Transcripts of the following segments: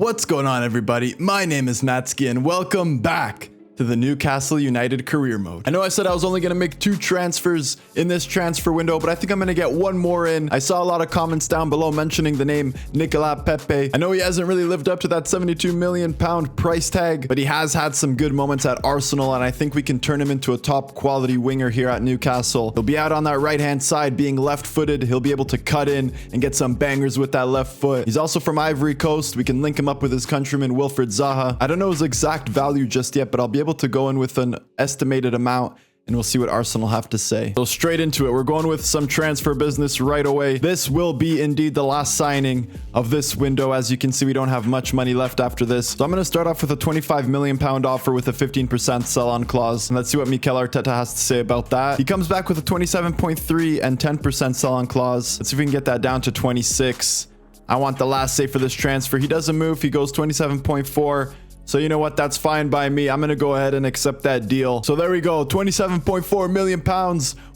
What's going on, everybody? My name is Matski and welcome back to the Newcastle United career mode. I know I said I was only going to make 2 transfers in this transfer window, but I think I'm going to get 1 more in. I saw a lot of comments down below mentioning the name Nicolas Pepe. I know he hasn't really lived up to that £72 million price tag, but he has had some good moments at Arsenal, and I think we can turn him into a top quality winger here at Newcastle. He'll be out on that right-hand side being left-footed. He'll be able to cut in and get some bangers with that left foot. He's also from Ivory Coast. We can link him up with his countryman Wilfried Zaha. I don't know his exact value just yet, but I'll be able to go in with an estimated amount and we'll see what Arsenal have to say. So straight into it, we're going with some transfer business right away. This will be indeed the last signing of this window. As you can see, we don't have much money left after this. So I'm going to start off with a £25 million offer with a 15% sell-on clause. And let's see what Mikel Arteta has to say about that. He comes back with a 27.3 and 10% sell-on clause. Let's see if we can get that down to 26. I want the last say for this transfer. He doesn't move. He goes 27.4. So you know what? That's fine by me. I'm going to go ahead and accept that deal. So there we go. £27.4 million.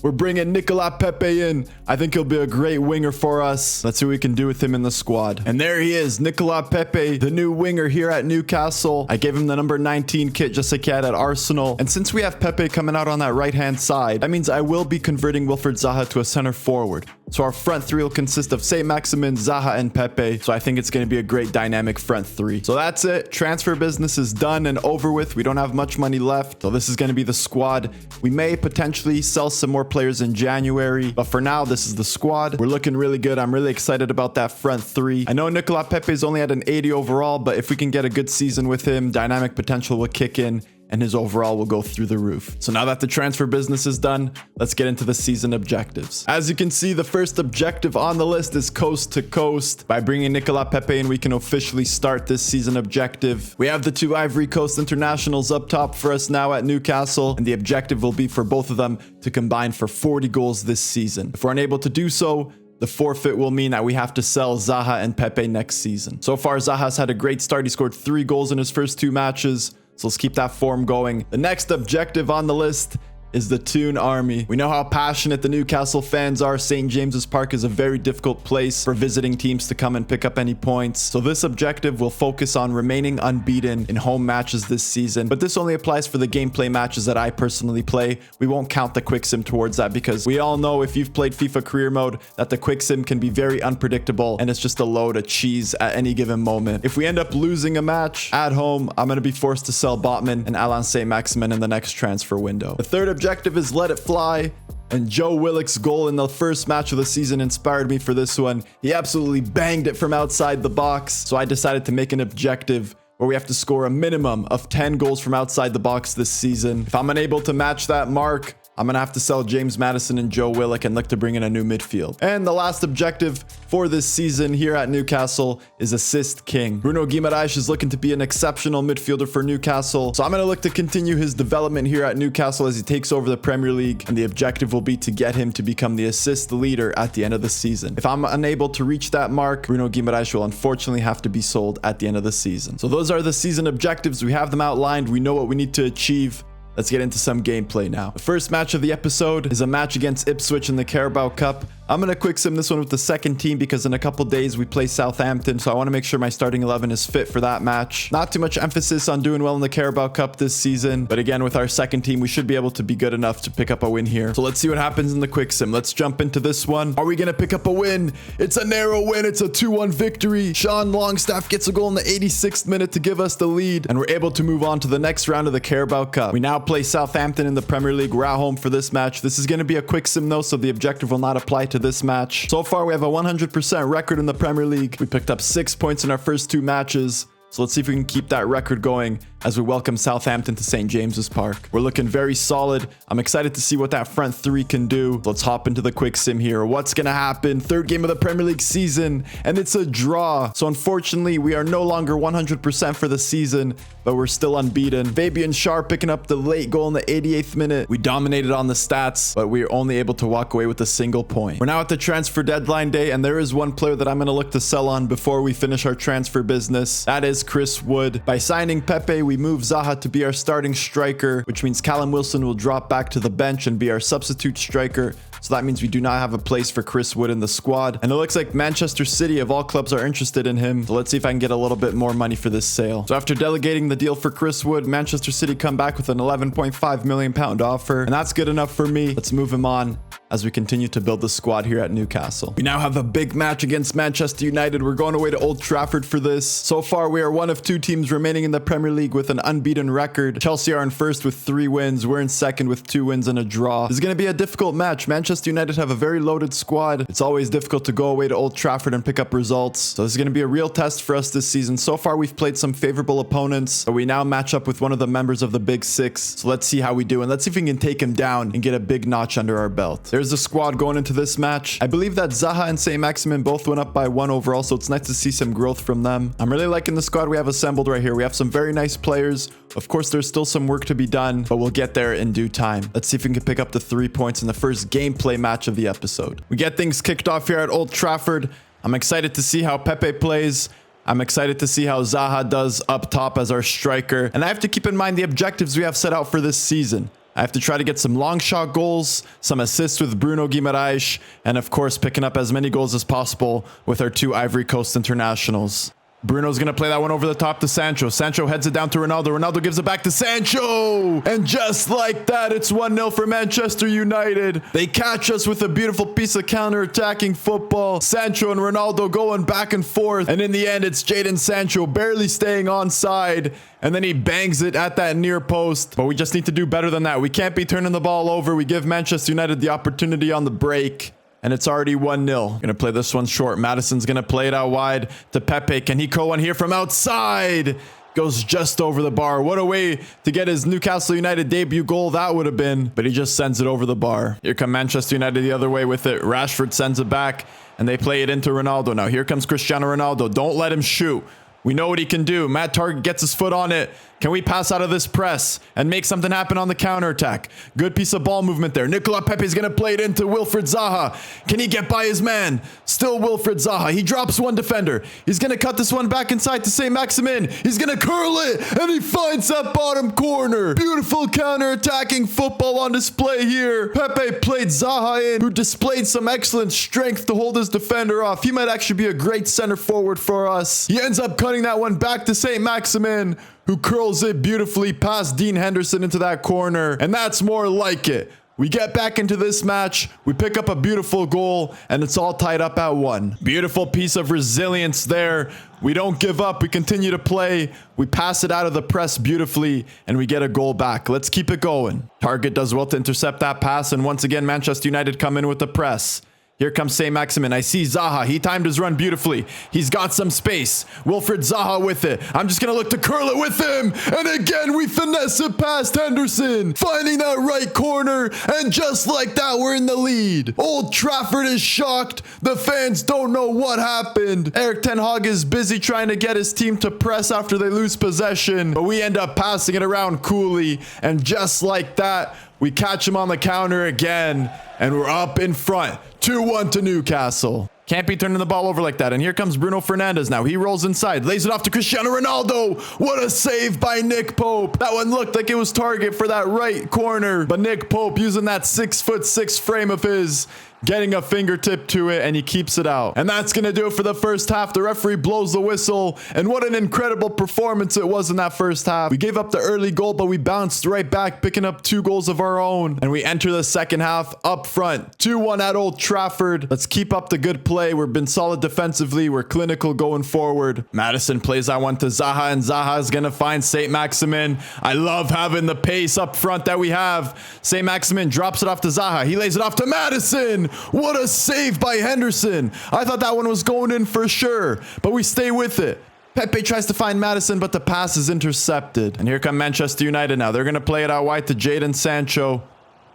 We're bringing Nicolas Pepe in. I think he'll be a great winger for us. Let's see what we can do with him in the squad. And there he is, Nicolas Pepe, the new winger here at Newcastle. I gave him the number 19 kit just like he had at Arsenal. And since we have Pepe coming out on that right-hand side, that means I will be converting Wilfried Zaha to a center forward. So our front three will consist of Saint-Maximin, Zaha, and Pepe. So I think it's going to be a great dynamic front three. So that's it. Transfer business is done and over with. We don't have much money left. So this is going to be the squad. We may potentially sell some more players in January, but for now, this is the squad. We're looking really good. I'm really excited about that front three. I know Nicolas Pepe's only at an 80 overall, but if we can get a good season with him, dynamic potential will kick in and his overall will go through the roof. So now that the transfer business is done, let's get into the season objectives. As you can see, the first objective on the list is coast to coast. By bringing Nicolas Pepe in, we can officially start this season objective. We have the 2 Ivory Coast internationals up top for us now at Newcastle, and the objective will be for both of them to combine for 40 goals this season. If we're unable to do so, the forfeit will mean that we have to sell Zaha and Pepe next season. So far, Zaha's had a great start. He scored 3 goals in his first 2 matches. So let's keep that form going. The next objective on the list is the Toon Army. We know how passionate the Newcastle fans are. St. James's Park is a very difficult place for visiting teams to come and pick up any points. So this objective will focus on remaining unbeaten in home matches this season. But this only applies for the gameplay matches that I personally play. We won't count the quick sim towards that because we all know if you've played FIFA career mode that the quick sim can be very unpredictable and it's just a load of cheese at any given moment. If we end up losing a match at home, I'm going to be forced to sell Botman and Alain Saint-Maximin in the next transfer window. The third objective is let it fly, and Joe Willock's goal in the first match of the season inspired me for this one. He absolutely banged it from outside the box, so I decided to make an objective where we have to score a minimum of 10 goals from outside the box this season. If I'm unable to match that mark, I'm going to have to sell James Maddison and Joe Willock and look to bring in a new midfield. And the last objective for this season here at Newcastle is assist king. Bruno Guimaraes is looking to be an exceptional midfielder for Newcastle. So I'm going to look to continue his development here at Newcastle as he takes over the Premier League. And the objective will be to get him to become the assist leader at the end of the season. If I'm unable to reach that mark, Bruno Guimaraes will unfortunately have to be sold at the end of the season. So those are the season objectives. We have them outlined. We know what we need to achieve. Let's get into some gameplay now. The first match of the episode is a match against Ipswich in the Carabao Cup. I'm going to quick sim this one with the second team because in a couple days we play Southampton, so I want to make sure my starting 11 is fit for that match. Not too much emphasis on doing well in the Carabao Cup this season, but again, with our second team, we should be able to be good enough to pick up a win here. So let's see what happens in the quick sim. Let's jump into this one. Are we going to pick up a win? It's a narrow win. It's a 2-1 victory. Sean Longstaff gets a goal in the 86th minute to give us the lead, and we're able to move on to the next round of the Carabao Cup. We now play Southampton in the Premier League. We're at home for this match. This is going to be a quick sim though, so the objective will not apply to this match. So far, we have a 100% record in the Premier League. We picked up 6 points in our first 2 matches. So let's see if we can keep that record going as we welcome Southampton to St. James's Park. We're looking very solid. I'm excited to see what that front three can do. Let's hop into the quick sim here. What's going to happen? Third game of the Premier League season, and it's a draw. So unfortunately, we are no longer 100% for the season, but we're still unbeaten. Fabian Schär picking up the late goal in the 88th minute. We dominated on the stats, but we were only able to walk away with a single point. We're now at the transfer deadline day, and there is one player that I'm going to look to sell on before we finish our transfer business. That is Chris Wood. By signing Pepe, we move Zaha to be our starting striker, which means Callum Wilson will drop back to the bench and be our substitute striker. So that means we do not have a place for Chris Wood in the squad. And it looks like Manchester City of all clubs are interested in him. So let's see if I can get a little bit more money for this sale. So after delegating the deal for Chris Wood, Manchester City come back with an £11.5 million offer. And that's good enough for me. Let's move him on as we continue to build the squad here at Newcastle. We now have a big match against Manchester United. We're going away to Old Trafford for this. So far, we are one of 2 teams remaining in the Premier League with an unbeaten record. Chelsea are in first with 3 wins. We're in second with 2 wins and a draw. This is going to be a difficult match. Manchester United have a very loaded squad. It's always difficult to go away to Old Trafford and pick up results. So this is going to be a real test for us this season. So far, we've played some favorable opponents, but we now match up with one of the members of the Big Six. So let's see how we do, and let's see if we can take him down and get a big notch under our belt. There's the squad going into this match. I believe that Zaha and Saint-Maximin both went up by 1 overall, so it's nice to see some growth from them. I'm really liking the squad we have assembled right here. We have some very nice players. Of course, there's still some work to be done, but we'll get there in due time. Let's see if we can pick up the 3 points in the first gameplay match of the episode. We get things kicked off here at Old Trafford. I'm excited to see how Pepe plays. I'm excited to see how Zaha does up top as our striker. And I have to keep in mind the objectives we have set out for this season. I have to try to get some long shot goals, some assists with Bruno Guimaraes, and of course picking up as many goals as possible with our 2 Ivory Coast internationals. Bruno's going to play that one over the top to Sancho. Sancho heads it down to Ronaldo. Ronaldo gives it back to Sancho. And just like that, it's 1-0 for Manchester United. They catch us with a beautiful piece of counter-attacking football. Sancho and Ronaldo going back and forth. And in the end, it's Jadon Sancho barely staying onside. And then he bangs it at that near post. But we just need to do better than that. We can't be turning the ball over. We give Manchester United the opportunity on the break. And it's already 1-0. Gonna play this one short. Madison's gonna play it out wide to Pepe. Can he curl one here from outside? Goes just over the bar. What a way to get his Newcastle United debut goal that would have been. But he just sends it over the bar. Here come Manchester United the other way with it. Rashford sends it back. And they play it into Ronaldo. Now here comes Cristiano Ronaldo. Don't let him shoot. We know what he can do. Matt Target gets his foot on it. Can we pass out of this press and make something happen on the counterattack? Good piece of ball movement there. Nicolas Pepe is going to play it into Wilfried Zaha. Can he get by his man? Still Wilfried Zaha. He drops one defender. He's going to cut this one back inside to Saint-Maximin. He's going to curl it, and he finds that bottom corner. Beautiful counterattacking football on display here. Pepe played Zaha in, who displayed some excellent strength to hold his defender off. He might actually be a great center forward for us. He ends up cutting that one back to Saint-Maximin, who curls it beautifully past Dean Henderson into that corner. And that's more like it. We get back into this match, we pick up a beautiful goal, and it's all tied up at 1. Beautiful piece of resilience there. We don't give up, we continue to play. We pass it out of the press beautifully, and we get a goal back. Let's keep it going. Target does well to intercept that pass, and once again, Manchester United come in with the press. Here comes Saint-Maximin. I see Zaha. He timed his run beautifully. He's got some space. Wilfried Zaha with it. I'm just going to look to curl it with him. And again, we finesse it past Henderson. Finding that right corner. And just like that, we're in the lead. Old Trafford is shocked. The fans don't know what happened. Erik ten Hag is busy trying to get his team to press after they lose possession. But we end up passing it around coolly. And just like that, we catch him on the counter again. And we're up in front. 2-1 to Newcastle. Can't be turning the ball over like that. And here comes Bruno Fernandes now. He rolls inside, lays it off to Cristiano Ronaldo. What a save by Nick Pope. That one looked like it was target for that right corner. But Nick Pope using that 6'6" frame of his, getting a fingertip to it, and he keeps it out. And that's going to do it for the first half. The referee blows the whistle, and what an incredible performance it was in that first half. We gave up the early goal, but we bounced right back, picking up 2 goals of our own. And we enter the second half up front. 2-1 at Old Trafford. Let's keep up the good play. We've been solid defensively. We're clinical going forward. Madison plays that one to Zaha, and Zaha is going to find Saint-Maximin. I love having the pace up front that we have. Saint-Maximin drops it off to Zaha. He lays it off to Madison. What a save by Henderson. I thought that one was going in for sure, but we stay with it. Pepe tries to find Madison, but the pass is intercepted. And here come Manchester United now. They're going to play it out wide to Jadon Sancho.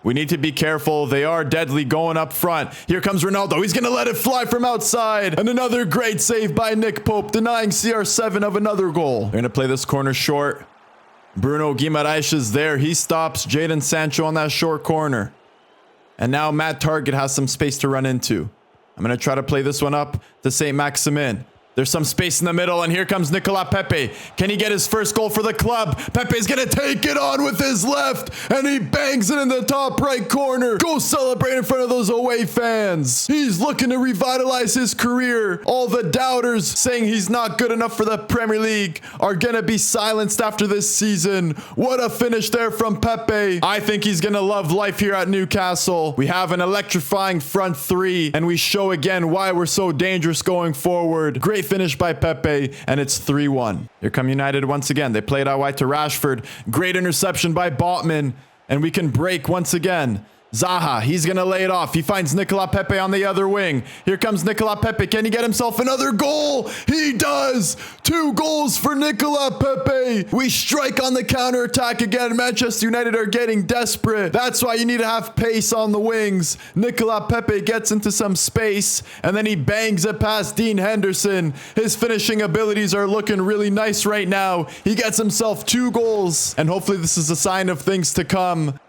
We need to be careful. They are deadly going up front. Here comes Ronaldo. He's going to let it fly from outside. And another great save by Nick Pope, denying CR7 of another goal. They're going to play this corner short. Bruno Guimaraes is there. He stops Jadon Sancho on that short corner. And now Matt Target has some space to run into. I'm going to try to play this one up to Saint-Maximin. There's some space in the middle, and here comes Nicolas Pepe. Can he get his first goal for the club? Pepe's gonna take it on with his left, and he bangs it in the top right corner. Go celebrate in front of those away fans. He's looking to revitalize his career. All the doubters saying he's not good enough for the Premier League are gonna be silenced after this season. What a finish there from Pepe. I think he's gonna love life here at Newcastle. We have an electrifying front three, and we show again why we're so dangerous going forward. Great finish by Pepe, and it's 3-1. Here come United once again. They play it out wide to Rashford. Great interception by Botman, and we can break once again. Zaha, he's going to lay it off. He finds Nicolas Pepe on the other wing. Here comes Nicolas Pepe. Can he get himself another goal? He does! 2 goals for Nicolas Pepe. We strike on the counter-attack again. Manchester United are getting desperate. That's why you need to have pace on the wings. Nicolas Pepe gets into some space, and then he bangs it past Dean Henderson. His finishing abilities are looking really nice right now. He gets himself 2 goals, and hopefully this is a sign of things to come.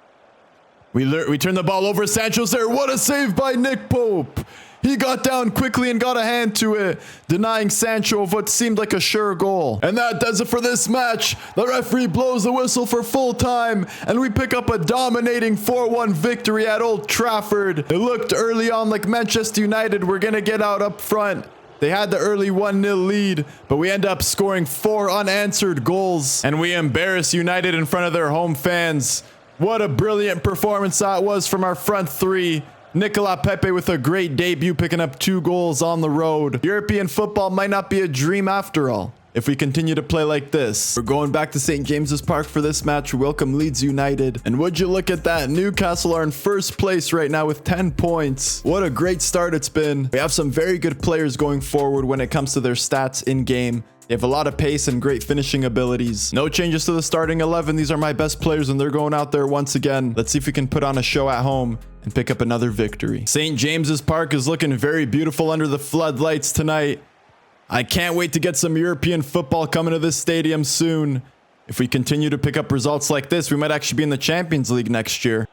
We turn the ball over. Sancho's there. What a save by Nick Pope. He got down quickly and got a hand to it, denying Sancho of what seemed like a sure goal. And that does it for this match. The referee blows the whistle for full time, and we pick up a dominating 4-1 victory at Old Trafford. It looked early on like Manchester United were going to get out up front. They had the early 1-0 lead, but we end up scoring 4 unanswered goals, and we embarrass United in front of their home fans. What a brilliant performance that was from our front three. Nicolas Pepe with a great debut, picking up 2 goals on the road. European football might not be a dream after all, if we continue to play like this. We're going back to St. James's Park for this match. We welcome Leeds United. And would you look at that? Newcastle are in first place right now with 10 points. What a great start it's been. We have some very good players going forward when it comes to their stats in game. They have a lot of pace and great finishing abilities. No changes to the starting 11. These are my best players, and they're going out there once again. Let's see if we can put on a show at home and pick up another victory. St. James's Park is looking very beautiful under the floodlights tonight. I can't wait to get some European football coming to this stadium soon. If we continue to pick up results like this, we might actually be in the Champions League next year.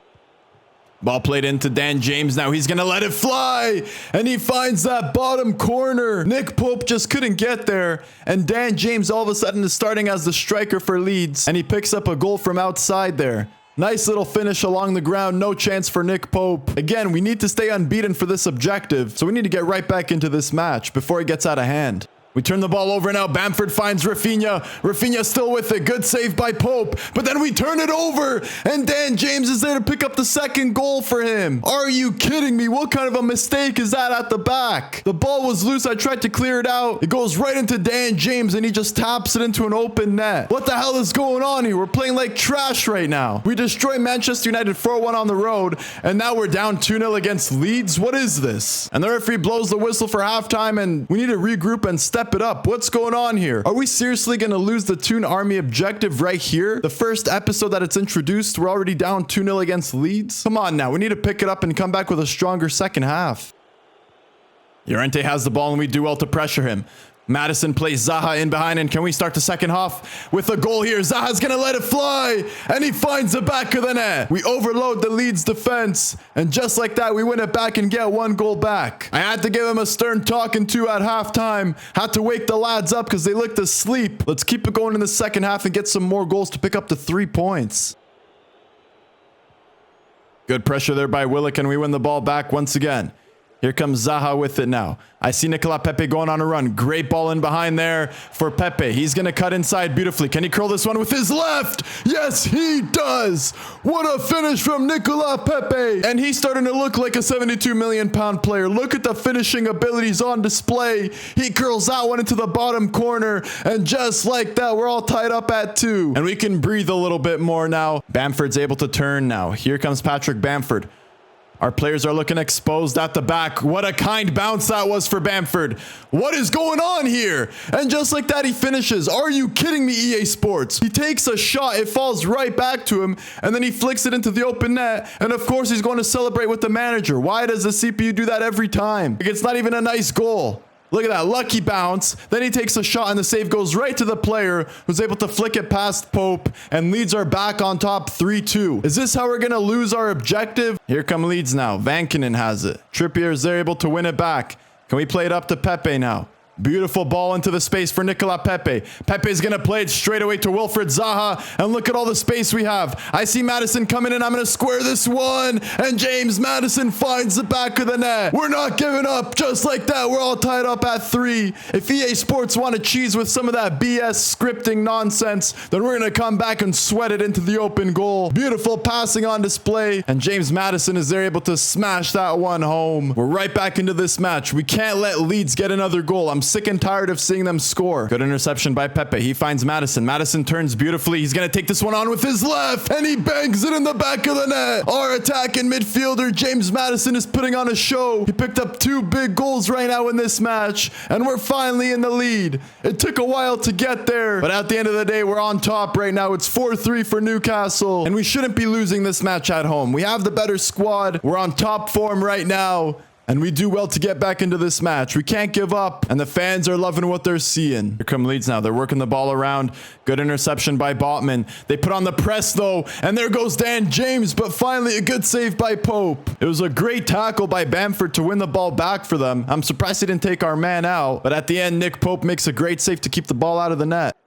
Ball played into Dan James. Now he's going to let it fly. And he finds that bottom corner. Nick Pope just couldn't get there. And Dan James all of a sudden is starting as the striker for Leeds. And he picks up a goal from outside there. Nice little finish along the ground. No chance for Nick Pope. Again, we need to stay unbeaten for this objective. So we need to get right back into this match before it gets out of hand. We turn the ball over now. Bamford finds Rafinha. Rafinha still with it. Good save by Pope. But then we turn it over. And Dan James is there to pick up the second goal for him. Are you kidding me? What kind of a mistake is that at the back? The ball was loose. I tried to clear it out. It goes right into Dan James and he just taps it into an open net. What the hell is going on here? We're playing like trash right now. We destroy Manchester United 4-1 on the road. And now we're down 2-0 against Leeds. What is this? And the referee blows the whistle for halftime, and we need to regroup and step it up. What's going on here? Are we seriously going to lose the Toon Army objective right here? The first episode that it's introduced, we're already down 2-0 against Leeds. Come on now. We need to pick it up and come back with a stronger second half. Llorente has the ball and we do well to pressure him. Madison plays Zaha in behind, and can we start the second half with a goal here? Zaha's going to let it fly, and he finds the back of the net. We overload the Leeds defense, and just like that, we win it back and get 1 goal back. I had to give him a stern talking to at halftime. Had to wake the lads up because they looked asleep. Let's keep it going in the second half and get some more goals to pick up to 3 points. Good pressure there by Willock, and we win the ball back once again. Here comes Zaha with it now. I see Nicolas Pepe going on a run. Great ball in behind there for Pepe. He's going to cut inside beautifully. Can he curl this one with his left? Yes, he does. What a finish from Nicolas Pepe. And he's starting to look like a 72 million pound player. Look at the finishing abilities on display. He curls that one into the bottom corner. And just like that, we're all tied up at 2. And we can breathe a little bit more now. Bamford's able to turn now. Here comes Patrick Bamford. Our players are looking exposed at the back. What a kind bounce that was for Bamford. What is going on here? And just like that, he finishes. Are you kidding me, EA Sports? He takes a shot. It falls right back to him. And then he flicks it into the open net. And of course, he's going to celebrate with the manager. Why does the CPU do that every time? Like, it's not even a nice goal. Look at that, lucky bounce. Then he takes a shot and the save goes right to the player who's able to flick it past Pope, and Leeds are back on top 3-2. Is this how we're going to lose our objective? Here come Leeds now. Vankinen has it. Trippier is there able to win it back. Can we play it up to Pepe now? Beautiful ball into the space for Nicolas Pepe. Pepe's going to play it straight away to Wilfried Zaha. And look at all the space we have. I see Maddison coming in. I'm going to square this one. And James Maddison finds the back of the net. We're not giving up just like that. We're all tied up at 3. If EA Sports want to cheese with some of that BS scripting nonsense, then we're going to come back and sweat it into the open goal. Beautiful passing on display. And James Maddison is there able to smash that one home. We're right back into this match. We can't let Leeds get another goal. I'm sick and tired of seeing them score. Good interception by Pepe. He finds Maddison. Maddison turns beautifully. He's going to take this one on with his left, and he bangs it in the back of the net. Our attacking midfielder, James Maddison, is putting on a show. He picked up 2 big goals right now in this match, and we're finally in the lead. It took a while to get there, but at the end of the day, we're on top right now. It's 4-3 for Newcastle, and we shouldn't be losing this match at home. We have the better squad. We're on top form right now. And we do well to get back into this match. We can't give up. And the fans are loving what they're seeing. Here come Leeds now. They're working the ball around. Good interception by Botman. They put on the press, though. And there goes Dan James. But finally, a good save by Pope. It was a great tackle by Bamford to win the ball back for them. I'm surprised he didn't take our man out. But at the end, Nick Pope makes a great save to keep the ball out of the net.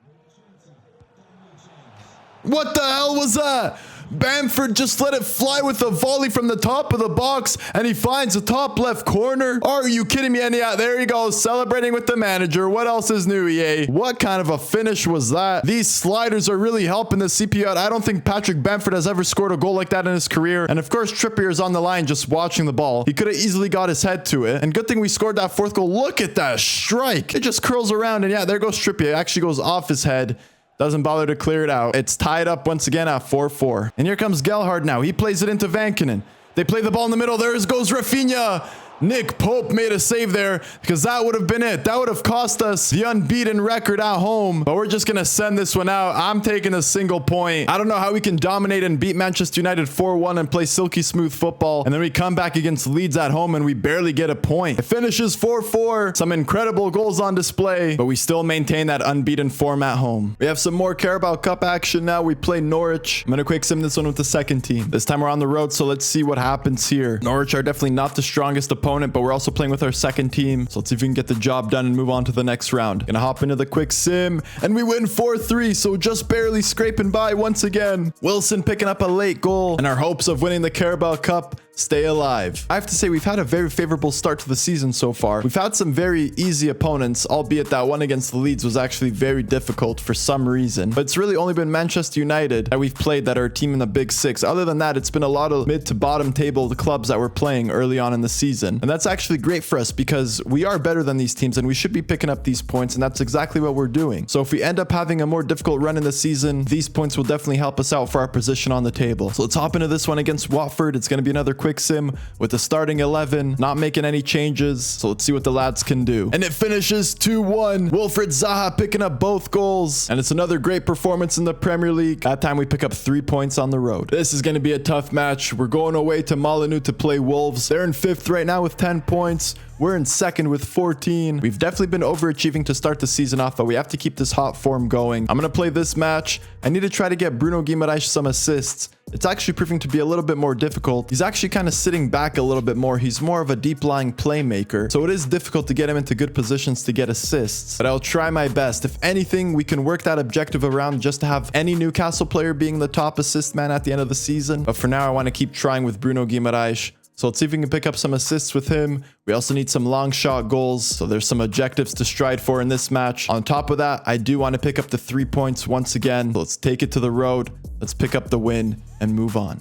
What the hell was that? Bamford just let it fly with a volley from the top of the box, and he finds the top left corner. Are you kidding me? And yeah, there he goes, celebrating with the manager. What else is new, EA? What kind of a finish was that? These sliders are really helping the CPU out. I don't think Patrick Bamford has ever scored a goal like that in his career. And of course, Trippier is on the line just watching the ball. He could have easily got his head to it. And good thing we scored that 4th goal. Look at that strike. It just curls around, and yeah, there goes Trippier. It actually goes off his head. Doesn't bother to clear it out. It's tied up once again at 4-4. And here comes Gelhardt now. He plays it into Vankinen. They play the ball in the middle. There goes Rafinha. Nick Pope made a save there because that would have been it. That would have cost us the unbeaten record at home. But we're just going to send this one out. I'm taking a single point. I don't know how we can dominate and beat Manchester United 4-1 and play silky smooth football. And then we come back against Leeds at home and we barely get a point. It finishes 4-4. Some incredible goals on display, but we still maintain that unbeaten form at home. We have some more Carabao Cup action now. We play Norwich. I'm going to quick sim this one with the second team. This time we're on the road, so let's see what happens here. Norwich are definitely not the strongest opponent, but we're also playing with our second team. So let's see if we can get the job done and move on to the next round. Gonna hop into the quick sim, and we win 4-3, so just barely scraping by once again. Wilson picking up a late goal, and our hopes of winning the Carabao Cup stay alive. I have to say, we've had a very favorable start to the season so far. We've had some very easy opponents, albeit that one against the Leeds was actually very difficult for some reason. But it's really only been Manchester United that we've played that are a team in the Big Six. Other than that, it's been a lot of mid to bottom table clubs that we're playing early on in the season. And that's actually great for us because we are better than these teams and we should be picking up these points, and that's exactly what we're doing. So if we end up having a more difficult run in the season, these points will definitely help us out for our position on the table. So let's hop into this one against Watford. It's going to be another quick sim with the starting 11, not making any changes. So let's see what the lads can do. And it finishes 2-1. Wilfried Zaha picking up both goals. And it's another great performance in the Premier League. That time we pick up 3 points on the road. This is going to be a tough match. We're going away to Molineux to play Wolves. They're in 5th right now with 10 points. We're in 2nd with 14. We've definitely been overachieving to start the season off, but we have to keep this hot form going. I'm going to play this match. I need to try to get Bruno Guimaraes some assists. It's actually proving to be a little bit more difficult. He's actually kind of sitting back a little bit more. He's more of a deep-lying playmaker, so it is difficult to get him into good positions to get assists, but I'll try my best. If anything, we can work that objective around just to have any Newcastle player being the top assist man at the end of the season. But for now, I want to keep trying with Bruno Guimaraes. So let's see if we can pick up some assists with him. We also need some long shot goals. So there's some objectives to strive for in this match. On top of that, I do want to pick up the 3 points once again. So let's take it to the road. Let's pick up the win and move on.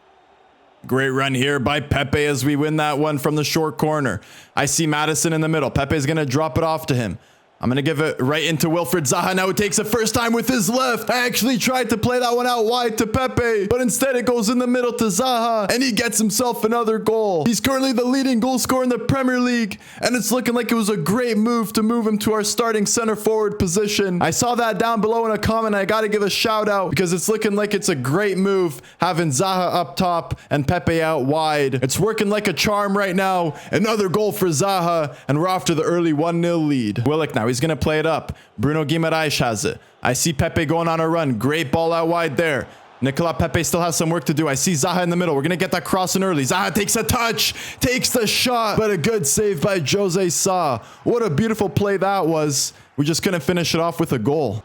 Great run here by Pepe as we win that one from the short corner. I see Maddison in the middle. Pepe's going to drop it off to him. I'm going to give it right into Wilfried Zaha. Now he takes it first time with his left. I actually tried to play that one out wide to Pepe, but instead it goes in the middle to Zaha, and he gets himself another goal. He's currently the leading goal scorer in the Premier League, and it's looking like it was a great move to move him to our starting center forward position. I saw that down below in a comment. I got to give a shout out because it's looking like it's a great move having Zaha up top and Pepe out wide. It's working like a charm right now. Another goal for Zaha, and we're off to the early 1-0 lead. Willock now. He's going to play it up. Bruno Guimaraes has it. I see Pepe going on a run. Great ball out wide there. Nicolas Pepe still has some work to do. I see Zaha in the middle. We're going to get that cross in early. Zaha takes a touch, takes the shot, but a good save by Jose Sa. What a beautiful play that was. We just couldn't finish it off with a goal.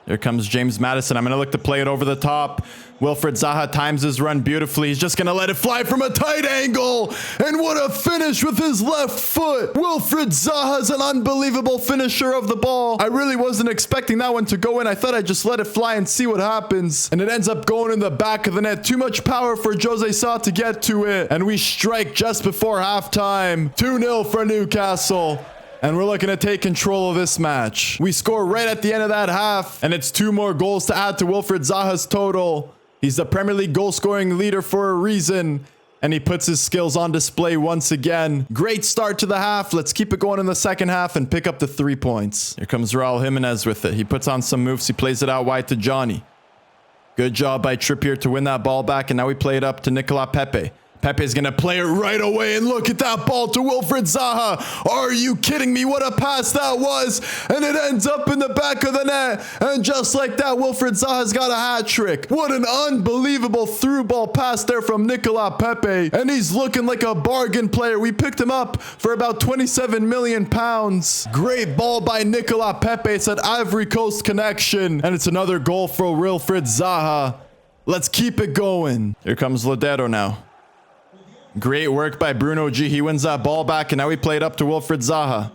Here comes James Maddison. I'm going to look to play it over the top. Wilfried Zaha times his run beautifully. He's just going to let it fly from a tight angle. And what a finish with his left foot. Wilfried Zaha is an unbelievable finisher of the ball. I really wasn't expecting that one to go in. I thought I'd just let it fly and see what happens. And it ends up going in the back of the net. Too much power for Jose Sa to get to it. And we strike just before halftime. 2-0 for Newcastle. And we're looking to take control of this match. We score right at the end of that half, and it's 2 more goals to add to Wilfried Zaha's total. He's the Premier League goal-scoring leader for a reason, and he puts his skills on display once again. Great start to the half. Let's keep it going in the second half and pick up the 3 points. Here comes Raul Jimenez with it. He puts on some moves. He plays it out wide to Johnny. Good job by Trippier to win that ball back, and now we play it up to Nicolas Pepe. Pepe's going to play it right away, and look at that ball to Wilfried Zaha. Are you kidding me? What a pass that was. And it ends up in the back of the net. And just like that, Wilfried Zaha's got a hat trick. What an unbelievable through ball pass there from Nicolas Pepe. And he's looking like a bargain player. We picked him up for about 27 million pounds. Great ball by Nicolas Pepe. It's an Ivory Coast connection. And it's another goal for Wilfried Zaha. Let's keep it going. Here comes Ladero now. Great work by Bruno G. He wins that ball back, and now we play it up to Wilfried Zaha.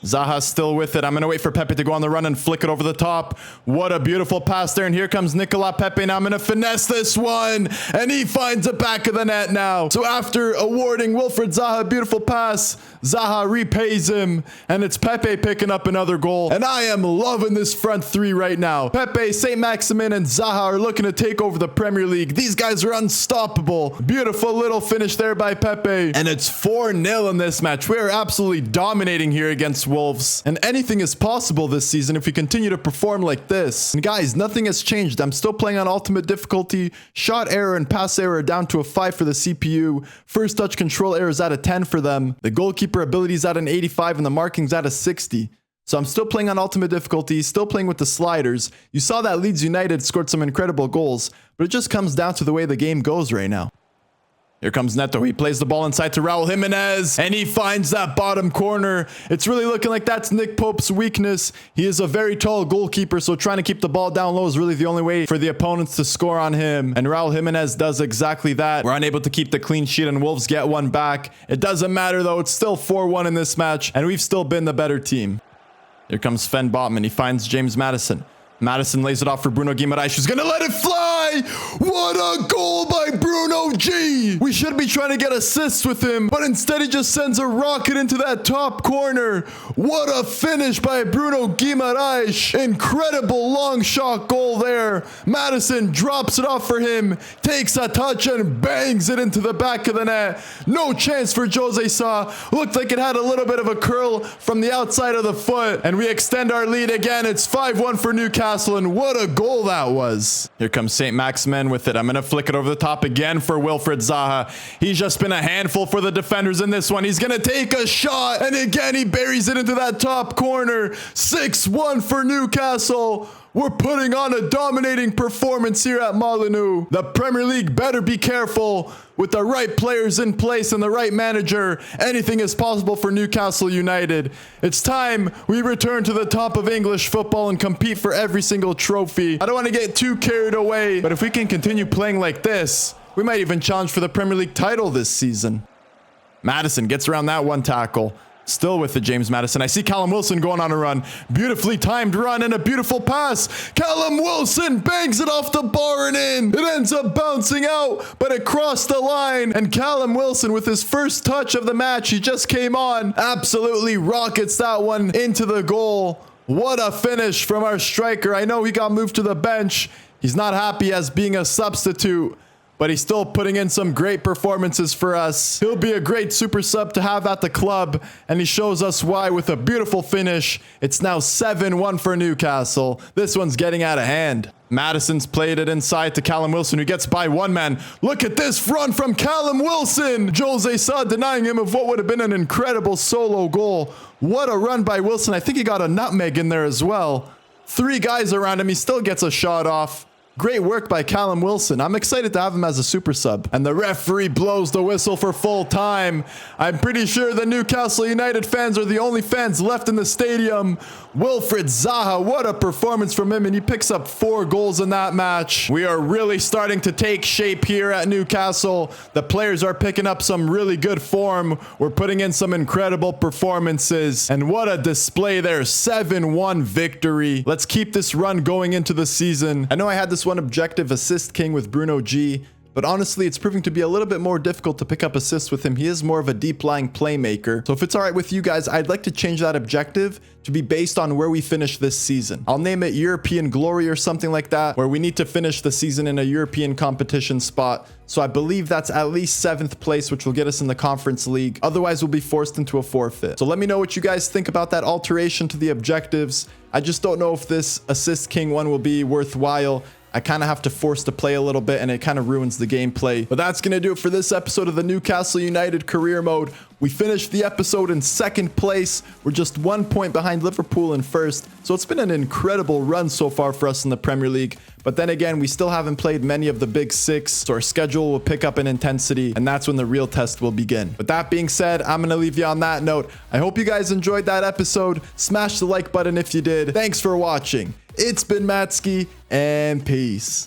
Zaha's still with it. I'm going to wait for Pepe to go on the run and flick it over the top. What a beautiful pass there. And here comes Nicolas Pepe. Now I'm going to finesse this one. And he finds the back of the net now. So after awarding Wilfried Zaha a beautiful pass, Zaha repays him. And it's Pepe picking up another goal. And I am loving this front 3 right now. Pepe, St. Maximin, and Zaha are looking to take over the Premier League. These guys are unstoppable. Beautiful little finish there by Pepe. And it's 4-0 in this match. We are absolutely dominating here against Wolves, and anything is possible this season if we continue to perform like this. And guys, nothing has changed. I'm still playing on ultimate difficulty. Shot error and pass error are down to a 5 for the CPU. First touch control error is at a 10 for them. The goalkeeper ability is at an 85 and the marking's at a 60. So I'm still playing on ultimate difficulty, still playing with the sliders. You saw that Leeds United scored some incredible goals, but it just comes down to the way the game goes right now. Here comes Neto. He plays the ball inside to Raul Jimenez, and he finds that bottom corner. It's really looking like that's Nick Pope's weakness. He is a very tall goalkeeper, so trying to keep the ball down low is really the only way for the opponents to score on him. And Raul Jimenez does exactly that. We're unable to keep the clean sheet, and Wolves get one back. It doesn't matter, though. It's still 4-1 in this match, and we've still been the better team. Here comes Sven Botman. He finds James Maddison. Maddison lays it off for Bruno Guimaraes. She's going to let it fly. What a goal by Bruno G. We should be trying to get assists with him, but instead he just sends a rocket into that top corner. What a finish by Bruno Guimaraes. Incredible long shot goal there. Maddison drops it off for him, takes a touch and bangs it into the back of the net. No chance for Jose Sa. Looked like it had a little bit of a curl from the outside of the foot, and we extend our lead again. It's 5-1 for Newcastle. And what a goal that was. Here comes St. Maximin with it. I'm going to flick it over the top again for Wilfried Zaha. He's just been a handful for the defenders in this one. He's going to take a shot, and again he buries it into that top corner. 6-1 for Newcastle. We're putting on a dominating performance here at Molineux. The Premier League better be careful. With the right players in place and the right manager, anything is possible for Newcastle United. It's time we return to the top of English football and compete for every single trophy. I don't want to get too carried away, but if we can continue playing like this, we might even challenge for the Premier League title this season. Maddison gets around that one tackle. Still with the James Maddison. I see Callum Wilson going on a run. Beautifully timed run and a beautiful pass. Callum Wilson bangs it off the bar and in. It ends up bouncing out, but it crossed the line. And Callum Wilson, with his first touch of the match, he just came on, absolutely rockets that one into the goal. What a finish from our striker. I know he got moved to the bench. He's not happy as being a substitute, but he's still putting in some great performances for us. He'll be a great super sub to have at the club, and he shows us why with a beautiful finish. It's now 7-1 for Newcastle. This one's getting out of hand. Maddison's played it inside to Callum Wilson, who gets by one man. Look at this run from Callum Wilson. Jose Sa denying him of what would have been an incredible solo goal. What a run by Wilson. I think he got a nutmeg in there as well. 3 guys around him. He still gets a shot off. Great work by Callum Wilson. I'm excited to have him as a super sub. And the referee blows the whistle for full time. I'm pretty sure the Newcastle United fans are the only fans left in the stadium. Wilfried Zaha, what a performance from him, and he picks up 4 goals in that match. We are really starting to take shape here at Newcastle. The players are picking up some really good form. We're putting in some incredible performances. And what a display there. 7-1 victory. Let's keep this run going into the season. I know I had this one objective, assist king with Bruno G, but honestly, it's proving to be a little bit more difficult to pick up assists with him. He is more of a deep-lying playmaker. So if it's all right with you guys, I'd like to change that objective to be based on where we finish this season. I'll name it European Glory or something like that, where we need to finish the season in a European competition spot. So I believe that's at least 7th place, which will get us in the Conference League. Otherwise, we'll be forced into a forfeit. So let me know what you guys think about that alteration to the objectives. I just don't know if this assist king one will be worthwhile. I kind of have to force to play a little bit, and it kind of ruins the gameplay. But that's going to do it for this episode of the Newcastle United career mode. We finished the episode in 2nd place. We're just 1 point behind Liverpool in 1st. So it's been an incredible run so far for us in the Premier League. But then again, we still haven't played many of the big 6. So our schedule will pick up in intensity, and that's when the real test will begin. With that being said, I'm going to leave you on that note. I hope you guys enjoyed that episode. Smash the like button if you did. Thanks for watching. It's been Matsky, and peace.